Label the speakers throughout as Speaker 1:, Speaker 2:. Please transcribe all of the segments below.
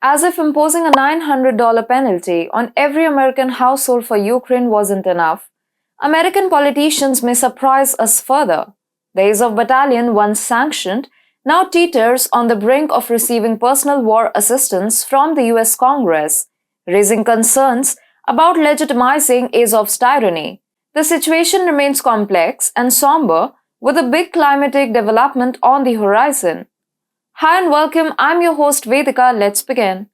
Speaker 1: As if imposing a $900 penalty on every American household for Ukraine wasn't enough, American politicians may surprise us further. The Azov Battalion, once sanctioned, now teeters on the brink of receiving personal war assistance from the US Congress, raising concerns about legitimizing Azov's tyranny. The situation remains complex and somber, with a big climatic development on the horizon. Hi and welcome, I'm your host Vedika. Let's begin.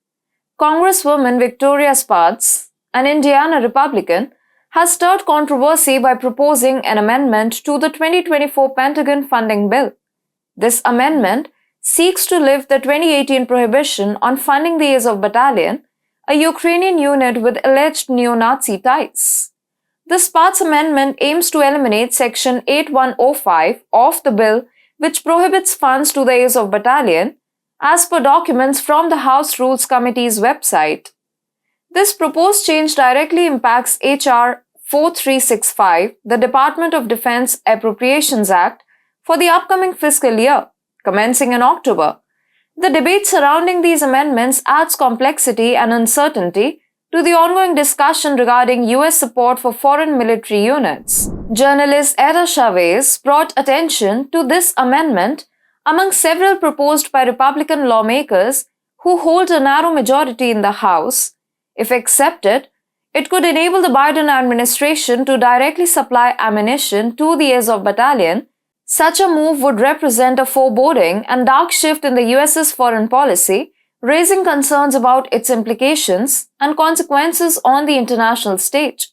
Speaker 1: Congresswoman Victoria Spartz, an Indiana Republican, has stirred controversy by proposing an amendment to the 2024 Pentagon funding bill. This amendment seeks to lift the 2018 prohibition on funding the Azov Battalion, a Ukrainian unit with alleged neo-Nazi ties. The Spartz amendment aims to eliminate Section 8105 of the bill, which prohibits funds to the Azov Battalion, as per documents from the House Rules Committee's website. This proposed change directly impacts H.R. 4365, the Department of Defense Appropriations Act, for the upcoming fiscal year, commencing in October. The debate surrounding these amendments adds complexity and uncertainty to the ongoing discussion regarding US support for foreign military units. Journalist Era Chavez brought attention to this amendment among several proposed by Republican lawmakers who hold a narrow majority in the House. If accepted, it could enable the Biden administration to directly supply ammunition to the Azov Battalion. Such a move would represent a foreboding and dark shift in the US's foreign policy, raising concerns about its implications and consequences on the international stage.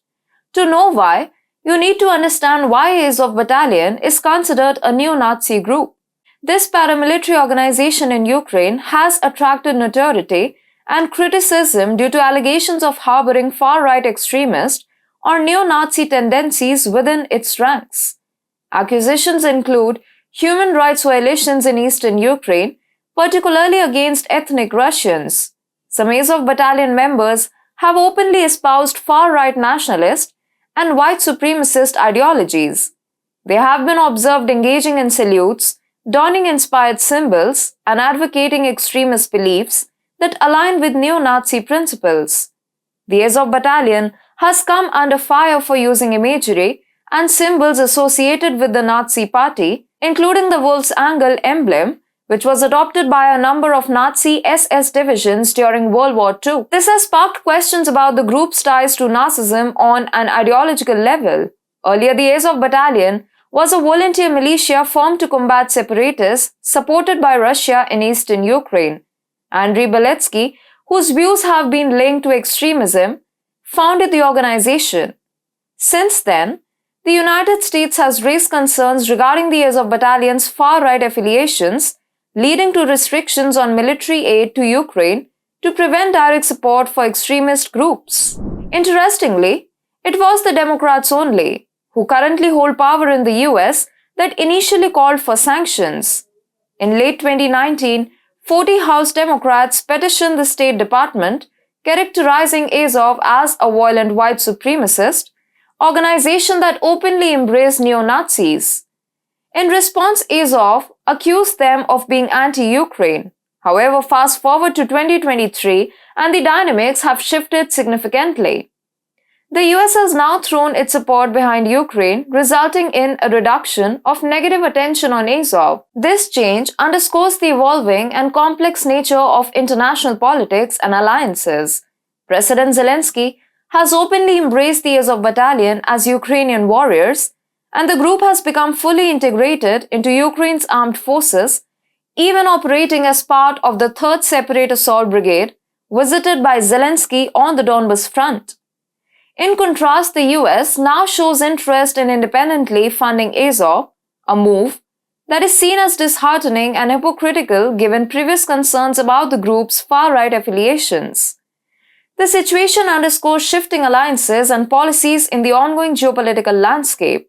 Speaker 1: To know why, you need to understand why Azov Battalion is considered a neo-Nazi group. This paramilitary organization in Ukraine has attracted notoriety and criticism due to allegations of harboring far-right extremist or neo-Nazi tendencies within its ranks. Accusations include human rights violations in eastern Ukraine, particularly against ethnic Russians. Some Azov Battalion members have openly espoused far-right nationalist and white supremacist ideologies. They have been observed engaging in salutes, donning inspired symbols, and advocating extremist beliefs that align with neo-Nazi principles. The Azov Battalion has come under fire for using imagery and symbols associated with the Nazi Party, including the wolf's angle emblem, which was adopted by a number of Nazi SS divisions during World War II. This has sparked questions about the group's ties to Nazism on an ideological level. Earlier, the Azov Battalion was a volunteer militia formed to combat separatists supported by Russia in eastern Ukraine. Andriy Beletsky, whose views have been linked to extremism, founded the organization. Since then, the United States has raised concerns regarding the Azov Battalion's far-right affiliations, leading to restrictions on military aid to Ukraine to prevent direct support for extremist groups. Interestingly, it was the Democrats only, who currently hold power in the US, that initially called for sanctions. In late 2019, 40 House Democrats petitioned the State Department, characterizing Azov as a violent white supremacist organization that openly embraced neo-Nazis. In response, Azov accused them of being anti-Ukraine. However, fast forward to 2023 and the dynamics have shifted significantly. The US has now thrown its support behind Ukraine, resulting in a reduction of negative attention on Azov. This change underscores the evolving and complex nature of international politics and alliances. President Zelensky has openly embraced the Azov Battalion as Ukrainian warriors, and the group has become fully integrated into Ukraine's armed forces, even operating as part of the 3rd Separate Assault Brigade, visited by Zelensky on the Donbas front. In contrast, the US now shows interest in independently funding Azov, a move that is seen as disheartening and hypocritical given previous concerns about the group's far-right affiliations. The situation underscores shifting alliances and policies in the ongoing geopolitical landscape.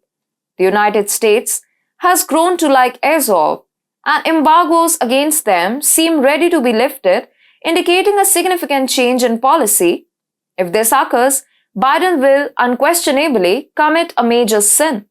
Speaker 1: The United States has grown to like Azov, and embargoes against them seem ready to be lifted, indicating a significant change in policy. If this occurs, Biden will unquestionably commit a major sin.